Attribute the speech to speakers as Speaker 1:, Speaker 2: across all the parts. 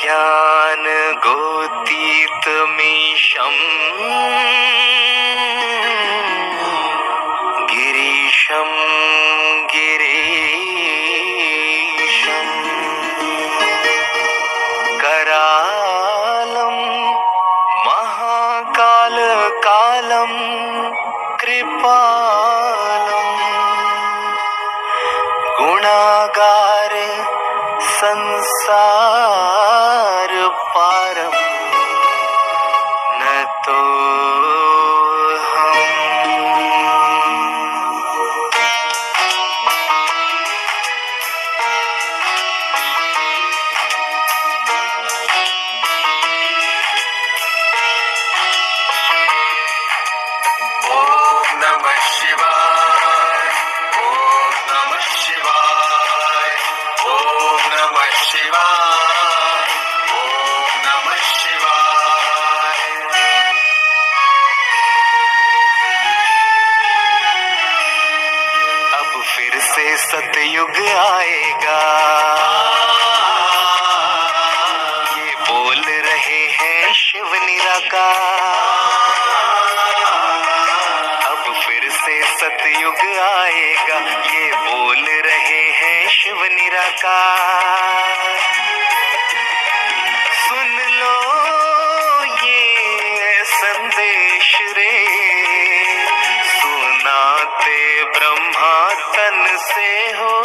Speaker 1: ज्ञान गोतीतमीशम् गिरीशं गिरीशं करालं महाकालकालं कृपालं गुणागार संसार पारम न तो सतयुग आएगा, ये बोल रहे हैं शिव निराकार। अब फिर से सतयुग आएगा, ये बोल रहे हैं शिव निराकार। सुन लो ये संदेश रे, सुनाते ब्रह्मा तन से हो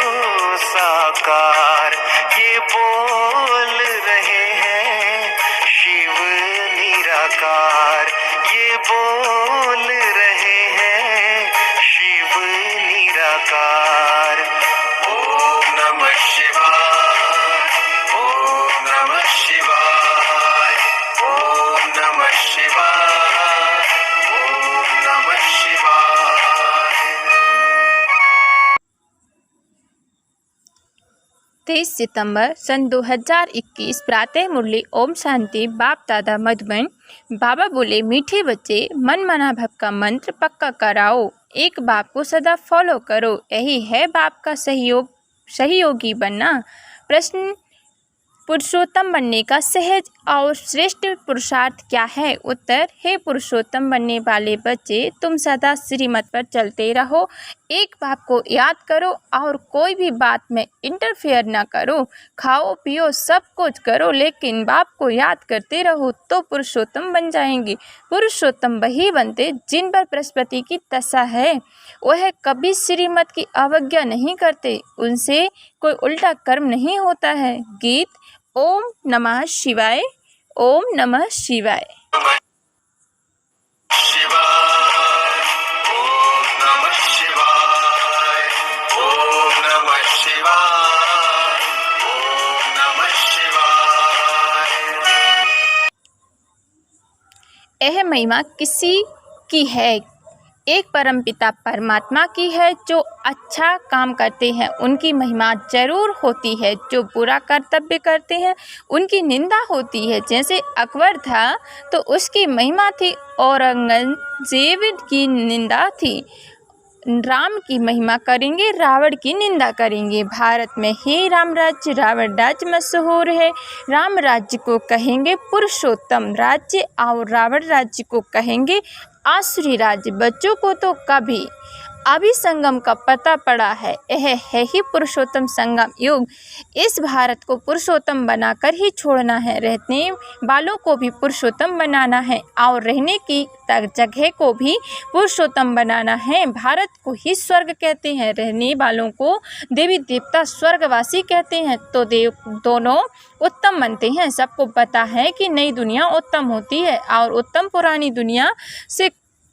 Speaker 1: साकार। ये बोल रहे हैं शिव निराकार, ये बोल रहे हैं शिव निराकार। ओम नमः शिवाय, ओम नमः शिवाय, ओम नमः शिवाय, ओम नमः शिवाय।
Speaker 2: 23 सितंबर सन 2021 प्रातः मुरली ओम शांति बाप दादा मधुबन। बाबा बोले, मीठे बच्चे मन मना भव का मंत्र पक्का कराओ, एक बाप को सदा फॉलो करो, यही है बाप का सहयोगी बनना। प्रश्न, पुरुषोत्तम बनने का सहज और श्रेष्ठ पुरुषार्थ क्या है? उत्तर, हे पुरुषोत्तम बनने वाले बच्चे, तुम सदा श्रीमत पर चलते रहो, एक बाप को याद करो और कोई भी बात में इंटरफेयर ना करो। खाओ पियो सब कुछ करो, लेकिन बाप को याद करते रहो तो पुरुषोत्तम बन जाएंगे। पुरुषोत्तम वही बनते जिन पर बृहस्पति की दशा है, वह कभी श्रीमत की अवज्ञा नहीं करते, उनसे कोई उल्टा कर्म नहीं होता है। गीत। ओम नमः शिवाय, ओम नमः शिवाय। यह महिमा किसी की है? एक परमपिता परमात्मा की है। जो अच्छा काम करते हैं उनकी महिमा जरूर होती है, जो बुरा कर्तव्य करते हैं उनकी निंदा होती है। जैसे अकबर था तो उसकी महिमा थी, औरंगजेब की निंदा थी। राम की महिमा करेंगे, रावण की निंदा करेंगे। भारत में ही राम राज्य, रावण राज्य मशहूर है। राम राज्य को कहेंगे पुरुषोत्तम राज्य और रावण राज्य को कहेंगे आसुरी राज्य। बच्चों को तो कभी अभी संगम का पता पड़ा है, यह है ही पुरुषोत्तम संगम युग। इस भारत को पुरुषोत्तम बनाकर ही छोड़ना है, रहने वालों को भी पुरुषोत्तम बनाना है और रहने की जगह को भी पुरुषोत्तम बनाना है। भारत को ही स्वर्ग कहते हैं, रहने वालों को देवी देवता स्वर्गवासी कहते हैं, तो दोनों उत्तम बनते हैं। सबको पता है कि नई दुनिया उत्तम होती है और उत्तम पुरानी दुनिया से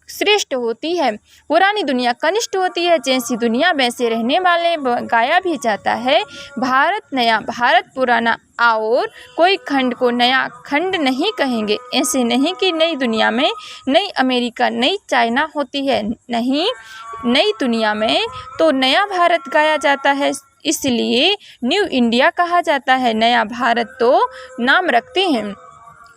Speaker 2: श्रेष्ठ होती है। पुरानी दुनिया कनिष्ठ होती है। जैसी दुनिया वैसे रहने वाले गाया भी जाता है। भारत नया, भारत पुराना और कोई खंड को नया खंड नहीं कहेंगे। ऐसे नहीं कि नई दुनिया में नई अमेरिका, नई चाइना होती है, नहीं, नई दुनिया में तो नया भारत गाया जाता है, इसलिए न्यू इंडिया कहा जाता है। नया भारत तो नाम रखते हैं।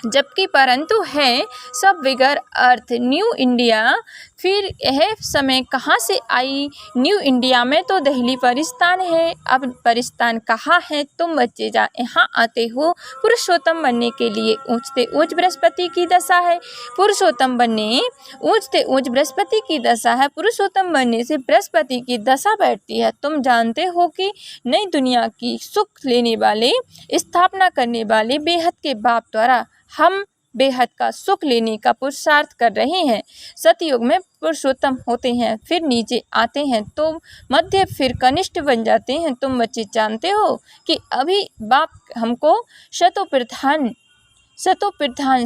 Speaker 2: जबकि परंतु है सब बिगर अर्थ न्यू इंडिया। फिर यह समय कहाँ से आई? न्यू इंडिया में तो दिल्ली परिस्तान है। अब परिस्तान कहाँ है? तुम बच्चे यहाँ आते हो पुरुषोत्तम बनने के लिए। ऊँचते ऊँच बृहस्पति की दशा है, पुरुषोत्तम बनने ऊँचते ऊँच बृहस्पति की दशा है। पुरुषोत्तम बनने से बृहस्पति की दशा बैठती है। तुम जानते हो कि नई दुनिया की सुख लेने वाले, स्थापना करने वाले बेहद के बाप द्वारा हम बेहद का सुख लेने का पुरुषार्थ कर रहे हैं। सतयुग में पुरुषोत्तम होते हैं, फिर नीचे आते हैं तो मध्य, फिर कनिष्ठ बन जाते हैं। तुम बच्चे जानते हो कि अभी बाप हमको शतोप्रधान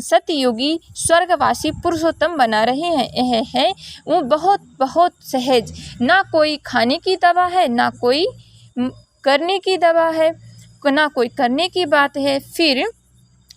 Speaker 2: सतयुगी स्वर्गवासी पुरुषोत्तम बना रहे हैं। यह है वो बहुत बहुत सहज, ना कोई खाने की दवा है, ना कोई करने की दवा है, ना कोई करने की बात है, फिर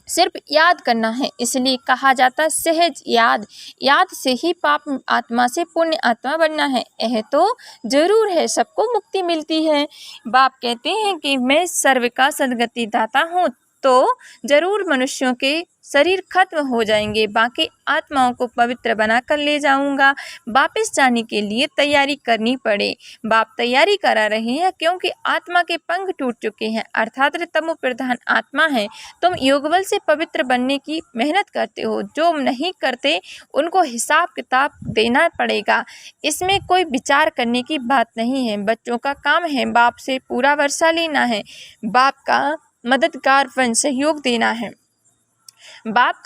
Speaker 2: सिर्फ याद करना है। इसलिए कहा जाता है सहज याद। याद से ही पाप आत्मा से पुण्य आत्मा बनना है। यह तो जरूर है, सबको मुक्ति मिलती है। बाप कहते हैं कि मैं सर्व का सद्गति दाता हूँ, तो जरूर मनुष्यों के शरीर खत्म हो जाएंगे, बाकी आत्माओं को पवित्र बनाकर ले जाऊंगा। वापस जाने के लिए तैयारी करनी पड़े। बाप तैयारी करा रहे हैं क्योंकि आत्मा के पंख टूट चुके हैं, अर्थात तमो प्रधान आत्मा है। तुम योगबल से पवित्र बनने की मेहनत करते हो, जो नहीं करते उनको हिसाब किताब देना पड़ेगा। इसमें कोई विचार करने की बात नहीं है। बच्चों का काम है बाप से पूरा वर्षा लेना है, बाप का मददगार वन सहयोग देना है। बाप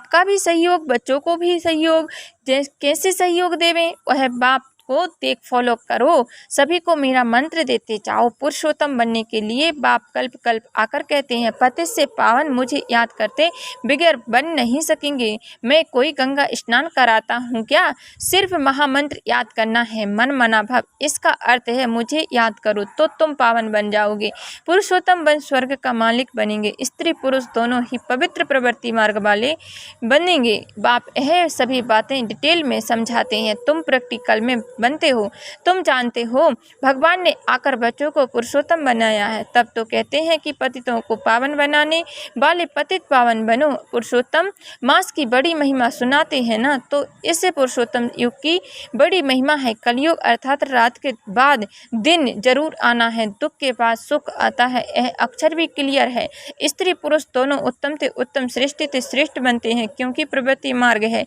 Speaker 2: का भी सहयोग, बच्चों को भी सहयोग। कैसे सहयोग देवें वह बाप को देख फॉलो करो। सभी को मेरा मंत्र देते जाओ। पुरुषोत्तम बनने के लिए बाप कल्प कल्प आकर कहते हैं, पतित से पावन मुझे याद करते बिगैर बन नहीं सकेंगे। मैं कोई गंगा स्नान कराता हूँ क्या? सिर्फ महामंत्र याद करना है, मन मना भव। इसका अर्थ है मुझे याद करो तो तुम पावन बन जाओगे, पुरुषोत्तम बन स्वर्ग का मालिक बनेंगे। स्त्री पुरुष दोनों ही पवित्र प्रवृत्ति मार्ग वाले बनेंगे। बाप यह सभी बातें डिटेल में समझाते हैं, तुम प्रैक्टिकल में बनते हो। तुम जानते हो भगवान ने आकर बच्चों को पुरुषोत्तम बनाया है, तब तो कहते हैं कि पतितों को पावन बनाने वाले पतित पावन बनो। पुरुषोत्तम मास की बड़ी महिमा सुनाते हैं ना, तो इससे पुरुषोत्तम युग की बड़ी महिमा है। कलयुग अर्थात रात के बाद दिन जरूर आना है, दुख के बाद सुख आता है, यह अक्षर भी क्लियर है। स्त्री पुरुष दोनों उत्तम से उत्तम, श्रेष्ठ से श्रेष्ठ बनते हैं, क्योंकि प्रवृत्ति मार्ग है।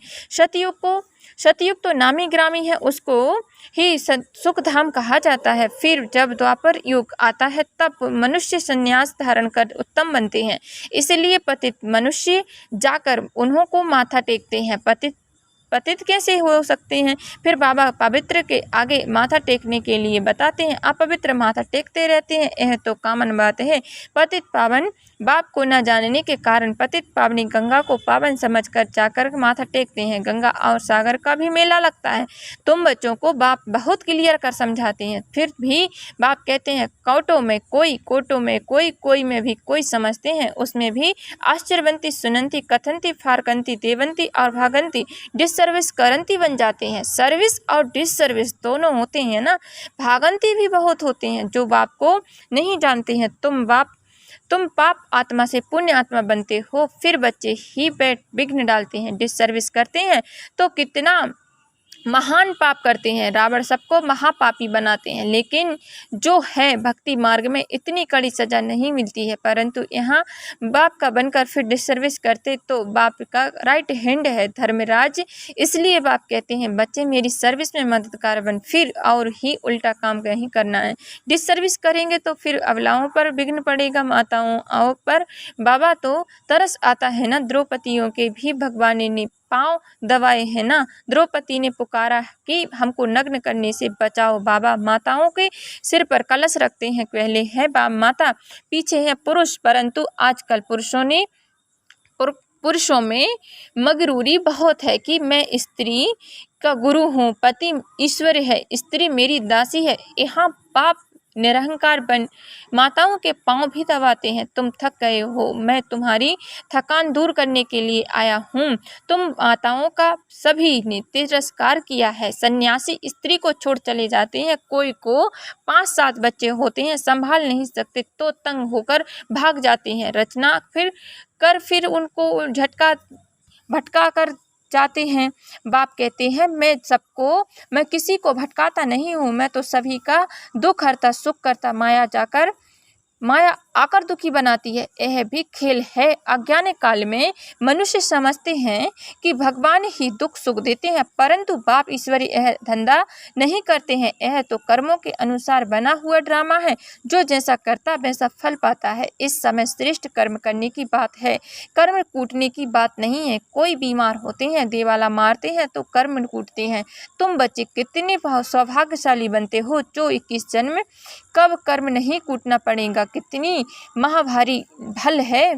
Speaker 2: सतयुग तो नामी ग्रामी है, उसको ही सुख धाम कहा जाता है। फिर जब द्वापर युग आता है तब मनुष्य संन्यास धारण कर उत्तम बनते हैं। इसलिए पतित मनुष्य जाकर उन्हों को माथा टेकते हैं। पतित कैसे हो सकते हैं? फिर बाबा पवित्र के आगे माथा टेकने के लिए बताते हैं, अपवित्र माथा टेकते रहते हैं। यह तो कॉमन बात है। पतित पावन बाप को न जानने के कारण पतित पावनी गंगा को पावन समझकर जाकर माथा टेकते हैं। गंगा और सागर का भी मेला लगता है। तुम बच्चों को बाप बहुत क्लियर कर समझाते हैं, फिर भी बाप कहते हैं कोटों में कोई में भी कोई समझते हैं। उसमें भी आश्चर्यवंती, सुनंती, कथंती, फारकंती, देवंती और भागंती, डिससर्विस करंती बन जाते हैं। सर्विस और डिससर्विस दोनों होते हैं ना, भागंती भी बहुत होते हैं जो बाप को नहीं जानते हैं। तुम पाप आत्मा से पुण्य आत्मा बनते हो, फिर बच्चे ही विघ्न डालते हैं, डिससर्विस करते हैं तो कितना महान पाप करते हैं। रावण सबको महापापी बनाते हैं, लेकिन जो है भक्ति मार्ग में इतनी कड़ी सजा नहीं मिलती है। परंतु यहाँ बाप का बनकर फिर डिससर्विस करते तो बाप का राइट हैंड है धर्मराज। इसलिए बाप कहते हैं बच्चे मेरी सर्विस में मददगार बन, फिर और ही उल्टा काम नहीं करना है। डिससर्विस करेंगे तो फिर अबलाओं पर विघ्न पड़ेगा, माताओं पर। बाबा तो तरस आता है ना, द्रौपदियों के भी भगवान ने पाँव दबाए हैं ना। द्रौपदी ने पुकारा कि हमको नग्न करने से बचाओ। बाबा माताओं के सिर पर कलश रखते हैं, पहले है बाप माता, पीछे है पुरुष। परंतु आजकल पुरुषों में मगरूरी बहुत है कि मैं स्त्री का गुरु हूँ, पति ईश्वर है, स्त्री मेरी दासी है। यहाँ बाप निरहंकार बन माताओं के पांव भी दबाते हैं। तुम थक गए हो, मैं तुम्हारी थकान दूर करने के लिए आया हूँ। तुम माताओं का सभी ने तिरस्कार किया है। सन्यासी स्त्री को छोड़ चले जाते हैं। कोई को 5-7 बच्चे होते हैं, संभाल नहीं सकते तो तंग होकर भाग जाते हैं। रचना फिर उनको झटका भटका कर जाते हैं। बाप कहते हैं मैं किसी को भटकाता नहीं हूँ, मैं तो सभी का दुख हरता सुख करता। माया आकर दुखी बनाती है, यह भी खेल है। अज्ञान काल में मनुष्य समझते हैं कि भगवान ही दुख सुख देते हैं, परंतु बाप ईश्वरी यह धंधा नहीं करते हैं। यह तो कर्मों के अनुसार बना हुआ ड्रामा है। जो जैसा करता वैसा फल पाता है। इस समय श्रेष्ठ कर्म करने की बात है, कर्म कूटने की बात नहीं है। कोई बीमार होते हैं, देवाला मारते हैं तो कर्म कूटते हैं। तुम बच्चे कितने सौभाग्यशाली बनते हो जो 21 जन्म कब कर्म नहीं कूटना पड़ेगा। कितनी महाभारी भल है।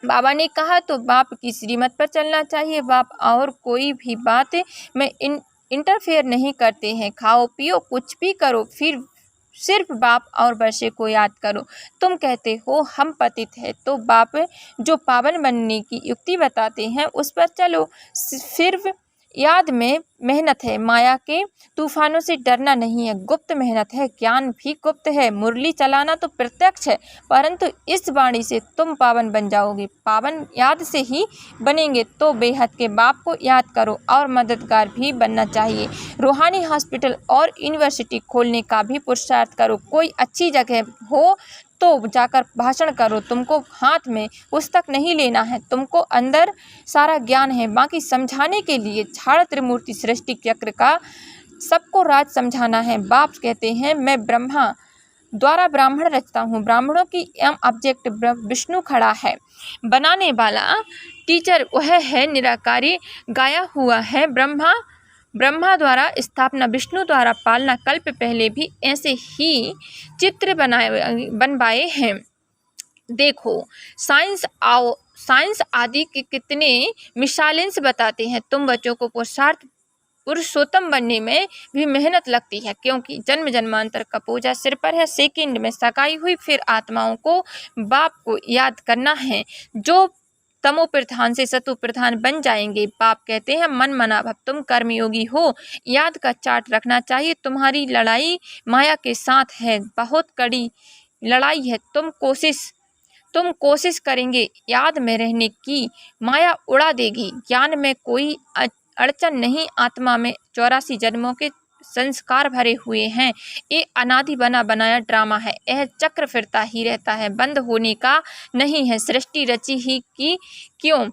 Speaker 2: बाबा ने कहा तो बाप की श्रीमत पर चलना चाहिए। बाप और कोई भी बात में इंटरफेयर नहीं करते हैं। खाओ पियो कुछ भी करो, फिर सिर्फ बाप और वर्षे को याद करो। तुम कहते हो हम पतित है तो बाप जो पावन बनने की युक्ति बताते हैं उस पर चलो। सिर्फ याद में मेहनत है, माया के तूफानों से डरना नहीं है। गुप्त मेहनत है, ज्ञान भी गुप्त है। मुरली चलाना तो प्रत्यक्ष है, परंतु इस वाणी से तुम पावन बन जाओगे। पावन याद से ही बनेंगे तो बेहद के बाप को याद करो और मददगार भी बनना चाहिए। रूहानी हॉस्पिटल और यूनिवर्सिटी खोलने का भी पुरुषार्थ करो। कोई अच्छी जगह हो तो जाकर भाषण करो। तुमको हाथ में पुस्तक नहीं लेना है, तुमको अंदर सारा ज्ञान है। बाकी समझाने के लिए झाड़ त्रिमूर्ति सृष्टि चक्र का सबको राज समझाना है। बाप कहते हैं मैं ब्रह्मा द्वारा ब्राह्मण रचता हूँ। ब्राह्मणों की एम ऑब्जेक्ट विष्णु खड़ा है। बनाने वाला टीचर वह है, निराकारी गाया हुआ है। ब्रह्मा द्वारा स्थापना, विष्णु द्वारा पालना। कल्प पहले भी ऐसे ही चित्र बनवाए हैं। देखो साइंस आदि के कितने मिसालें बताते हैं। तुम बच्चों को पुरुषोत्तम बनने में भी मेहनत लगती है, क्योंकि जन्म जन्मांतर का पूजा सिर पर है। सेकंड में सगाई हुई, फिर आत्माओं को बाप को याद करना है जो तमो प्रधान से सतु प्रधान बन जाएंगे। बाप कहते हैं मन मना भव, तुम कर्मयोगी हो। याद का चार्ट रखना चाहिए। तुम्हारी लड़ाई माया के साथ है, बहुत कड़ी लड़ाई है। तुम कोशिश करेंगे याद में रहने की, माया उड़ा देगी। ज्ञान में कोई अड़चन नहीं। आत्मा में 84 जन्मों के संस्कार भरे हुए हैं। ये अनादि बना बनाया ड्रामा है। यह चक्र फिरता ही रहता है, बंद होने का नहीं है। सृष्टि रची ही की क्यों,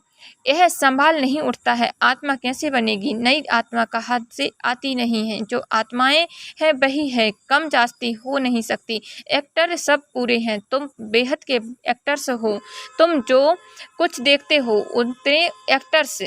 Speaker 2: यह संभाल नहीं उठता है। आत्मा कैसे बनेगी? नई आत्मा का हाथ से आती नहीं है। जो आत्माएं है वही है, कम जास्ती हो नहीं सकती। एक्टर सब पूरे हैं, तुम बेहद के एक्टर्स हो। तुम जो कुछ देखते हो उतने एक्टर्स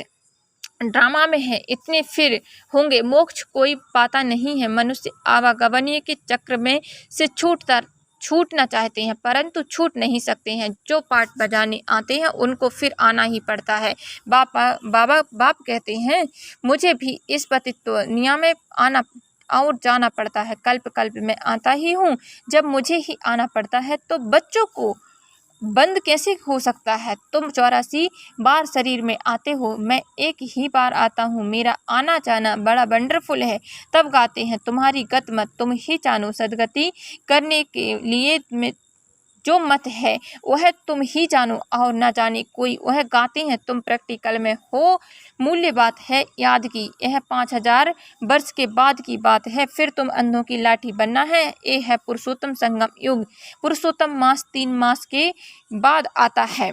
Speaker 2: ड्रामा में है, इतने फिर होंगे। मोक्ष कोई पाता नहीं है। मनुष्य आवागमनीय के चक्र में से छूटना चाहते हैं, परंतु छूट नहीं सकते हैं। जो पाठ बजाने आते हैं उनको फिर आना ही पड़ता है। बाप कहते हैं मुझे भी इस पतित्व दुनिया में आना और जाना पड़ता है। कल्प कल्प में आता ही हूँ। जब मुझे ही आना पड़ता है तो बच्चों को बंद कैसे हो सकता है? तुम 84 बार शरीर में आते हो, मैं एक ही बार आता हूँ। मेरा आना जाना बड़ा वंडरफुल है। तब गाते हैं तुम्हारी गत मत तुम ही जानो। सदगति करने के लिए में जो मत है वह तुम ही जानो और न जाने कोई। वह गाते हैं तुम प्रैक्टिकल में हो। मूल्य बात है याद की, यह 5000 वर्ष के बाद की बात है। फिर तुम अंधों की लाठी बनना है। ये है पुरुषोत्तम संगम युग। पुरुषोत्तम मास 3 मास के बाद आता है,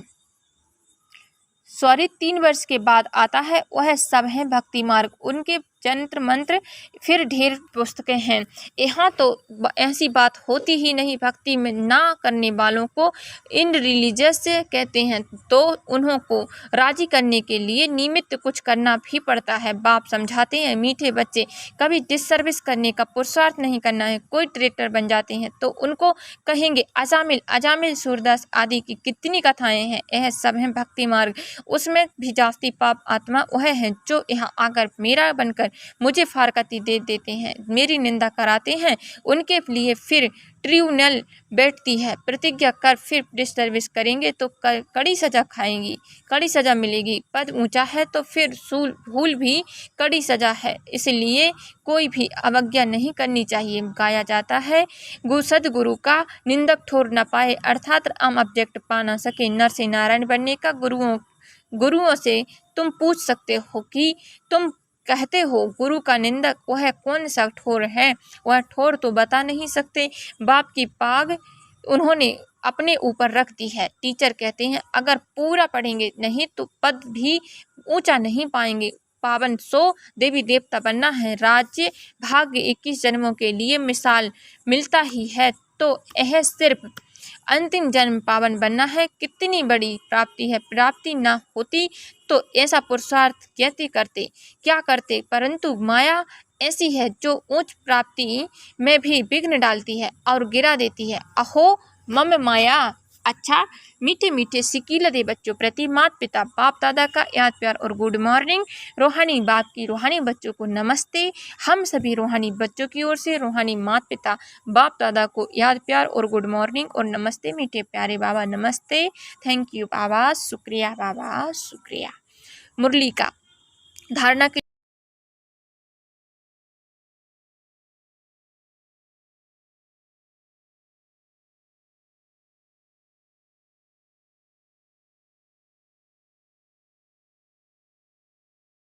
Speaker 2: 3 वर्ष के बाद आता है। वह सब है भक्ति मार्ग, उनके जंत्र मंत्र, फिर ढेर पुस्तकें हैं। यहाँ तो ऐसी बात होती ही नहीं। भक्ति में ना करने वालों को इन रिलीजियस कहते हैं, तो उन्हों को राजी करने के लिए निमित्त कुछ करना भी पड़ता है। बाप समझाते हैं मीठे बच्चे, कभी डिससर्विस करने का पुरुषार्थ नहीं करना है। कोई डायरेक्टर बन जाते हैं तो उनको कहेंगे अजामिल सूरदास आदि की कितनी कथाएं हैं। यह सब है भक्ति मार्ग। उसमें भी जास्ती पाप आत्मा वह है जो यहाँ आकर मेरा बनकर कर मुझे फारकती दे देते हैं, मेरी निंदा कराते हैं, उनके लिए फिर ट्रिब्यूनल बैठती है। प्रतिज्ञा कर फिर डिसर्विस करेंगे तो कड़ी सज़ा खाएंगी, कड़ी सज़ा मिलेगी। पद ऊंचा है तो फिर भूल भी कड़ी सज़ा है, इसलिए कोई भी अवज्ञा नहीं करनी चाहिए। गाया जाता है, सदगुरु का निंदक ठोर न पाए, अर्थात आम ऑब्जेक्ट पा ना सके। नर से नारायण बनने का गुरुओं से तुम पूछ सकते हो कि तुम कहते हो गुरु का निंदक वह कौन सा ठोर है, वह ठोर तो बता नहीं सकते। बाप की पाग उन्होंने अपने ऊपर रख दी है। टीचर कहते हैं अगर पूरा पढ़ेंगे नहीं तो पद भी ऊंचा नहीं पाएंगे। पावन सो देवी देवता बनना है, राज्य भाग्य 21 जन्मों के लिए मिसाल मिलता ही है, तो यह सिर्फ अंतिम जन्म पावन बनना है। कितनी बड़ी प्राप्ति है, प्राप्ति ना होती तो ऐसा पुरुषार्थ क्या करते, परंतु माया ऐसी है जो उच्च प्राप्ति में भी विघ्न डालती है और गिरा देती है। अहो मम माया। अच्छा मीठे मीठे सिकील दे बच्चों प्रति माता पिता बाप दादा का याद प्यार और गुड मॉर्निंग। रूहानी बाप की रूहानी बच्चों को नमस्ते। हम सभी रूहानी बच्चों की ओर से रूहानी माता पिता बाप दादा को याद प्यार और गुड मॉर्निंग और नमस्ते। मीठे प्यारे बाबा नमस्ते, थैंक यू बाबा, शुक्रिया बाबा, शुक्रिया। मुरली का धारणा के